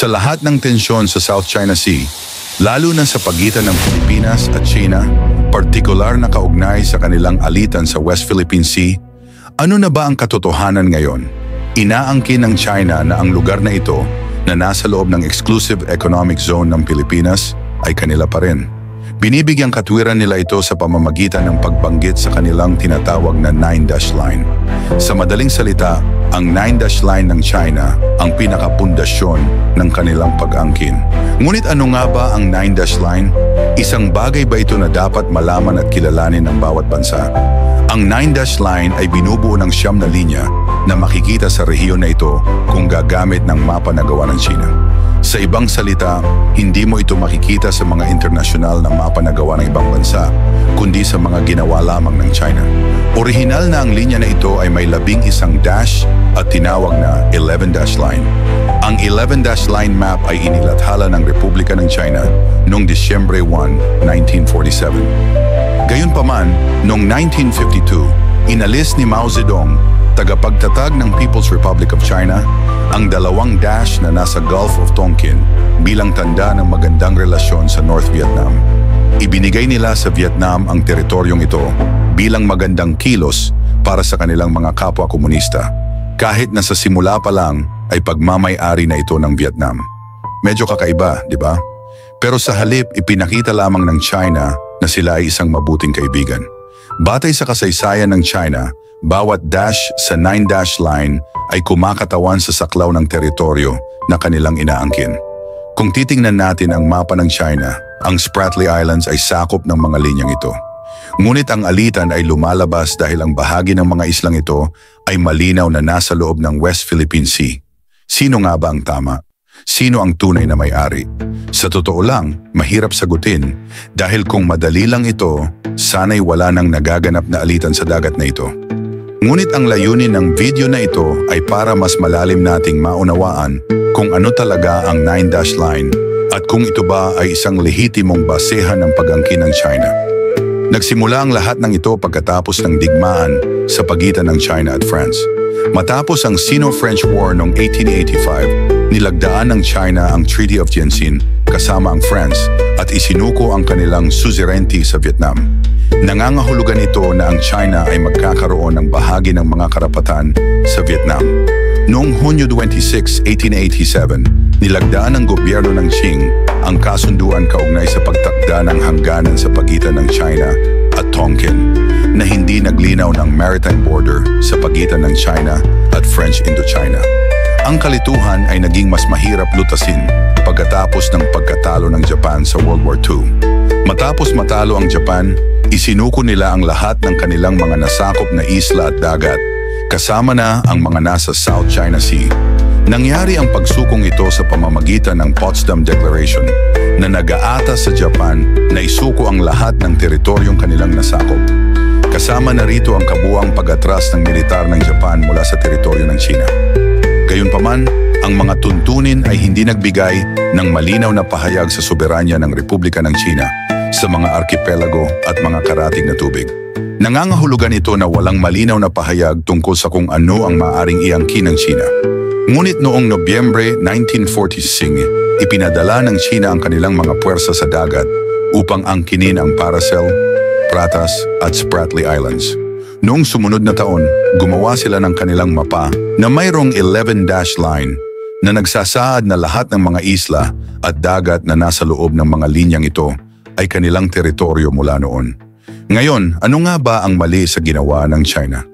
Sa lahat ng tensyon sa South China Sea, lalo na sa pagitan ng Pilipinas at China, partikular na kaugnay sa kanilang alitan sa West Philippine Sea, ano na ba ang katotohanan ngayon? Inaangkin ng China na ang lugar na ito na nasa loob ng exclusive economic zone ng Pilipinas ay kanila pa rin. Binibigyang katwiran nila ito sa pamamagitan ng pagbanggit sa kanilang tinatawag na 9-dash line. Sa madaling salita, ang 9-dash line ng China ang pinakapundasyon ng kanilang pag-angkin. Ngunit ano nga ba ang 9-dash line? Isang bagay ba ito na dapat malaman at kilalanin ng bawat bansa? Ang 9-dash line ay binubuo ng 9 na linya na makikita sa rehiyon na ito kung gagamit ng mapa na gawa ng China. Sa ibang salita, hindi mo ito makikita sa mga internasyonal na mapa na gawa ng ibang bansa, kundi sa mga ginawa lamang ng China. Orihinal na ang linya na ito ay may 11 dash at tinawag na 11-dash line. Ang 11-dash line map ay inilathala ng Republika ng China noong Disyembre 1, 1947. Gayunpaman, noong 1952, inalis ni Mao Zedong, tagapagtatag ng People's Republic of China, ang 2 dash na nasa Gulf of Tonkin bilang tanda ng magandang relasyon sa North Vietnam. Ibinigay nila sa Vietnam ang teritoryong ito bilang magandang kilos para sa kanilang mga kapwa komunista, kahit na sa simula pa lang ay pagmamay-ari na ito ng Vietnam. Medyo kakaiba, di ba? Pero sa halip, ipinakita lamang ng China na sila ay isang mabuting kaibigan. Batay sa kasaysayan ng China, bawat dash sa 9-dash line ay kumakatawan sa saklaw ng teritoryo na kanilang inaangkin. Kung titingnan natin ang mapa ng China, ang Spratly Islands ay sakop ng mga linyang ito. Ngunit ang alitan ay lumalabas dahil ang bahagi ng mga islang ito ay malinaw na nasa loob ng West Philippine Sea. Sino nga ba ang tama? Sino ang tunay na may-ari? Sa totoo lang, mahirap sagutin dahil kung madali lang ito, sana'y wala nang nagaganap na alitan sa dagat na ito. Ngunit ang layunin ng video na ito ay para mas malalim nating maunawaan kung ano talaga ang 9-dash line at kung ito ba ay isang lehitimong basehan ng pag-angkin ng China. Nagsimula ang lahat ng ito pagkatapos ng digmaan sa pagitan ng China at France. Matapos ang Sino-French War noong 1885, nilagdaan ng China ang Treaty of Tientsin kasama ang France at isinuko ang kanilang suzerainty sa Vietnam. Nangangahulugan ito na ang China ay magkakaroon ng bahagi ng mga karapatan sa Vietnam. Noong Hunyo 26, 1887, nilagdaan ng gobyerno ng Qing ang kasunduan kaugnay sa pagtakda ng hangganan sa pagitan ng China at Tonkin na hindi naglinaw ng maritime border sa pagitan ng China at French Indochina. Ang kalituhan ay naging mas mahirap lutasin pagkatapos ng pagkatalo ng Japan sa World War II. Matapos matalo ang Japan, isinuko nila ang lahat ng kanilang mga nasakop na isla at dagat, kasama na ang mga nasa South China Sea. Nangyari ang pagsukong ito sa pamamagitan ng Potsdam Declaration na nag-aata sa Japan na isuko ang lahat ng teritoryong kanilang nasakop. Kasama na rito ang kabuuang pag-atras ng militar ng Japan mula sa teritoryo ng China. Gayunpaman, ang mga tuntunin ay hindi nagbigay ng malinaw na pahayag sa soberanya ng Republika ng China sa mga arkipelago at mga karatig na tubig. Nangangahulugan ito na walang malinaw na pahayag tungkol sa kung ano ang maaaring iangkin ng China. Ngunit noong Nobyembre 1946, ipinadala ng China ang kanilang mga puwersa sa dagat upang angkinin ang Paracel, Pratas at Spratly Islands. Noong sumunod na taon, gumawa sila ng kanilang mapa na mayroong 11-dash line na nagsasaad na lahat ng mga isla at dagat na nasa loob ng mga linyang ito ay kanilang teritoryo mula noon. Ngayon, ano nga ba ang mali sa ginawa ng China?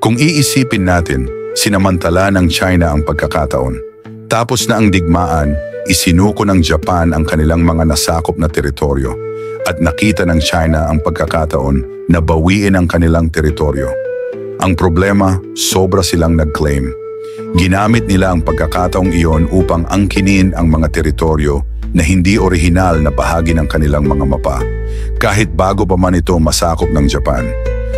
Kung iisipin natin, sinamantala ng China ang pagkakataon. Tapos na ang digmaan, isinuko ng Japan ang kanilang mga nasakop na teritoryo at nakita ng China ang pagkakataon na bawiin ang kanilang teritoryo. Ang problema, sobra silang nag-claim. Ginamit nila ang pagkakataong iyon upang angkinin ang mga teritoryo na hindi orihinal na bahagi ng kanilang mga mapa, kahit bago pa man ito masakop ng Japan.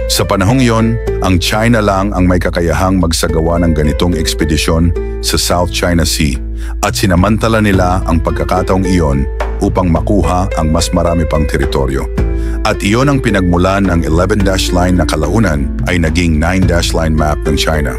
Sa panahong iyon, ang China lang ang may kakayahang magsagawa ng ganitong ekspedisyon sa South China Sea at sinamantala nila ang pagkakataong iyon upang makuha ang mas marami pang teritoryo. At iyon ang pinagmulan ng 11-dash line na kalaunan ay naging 9-dash line map ng China.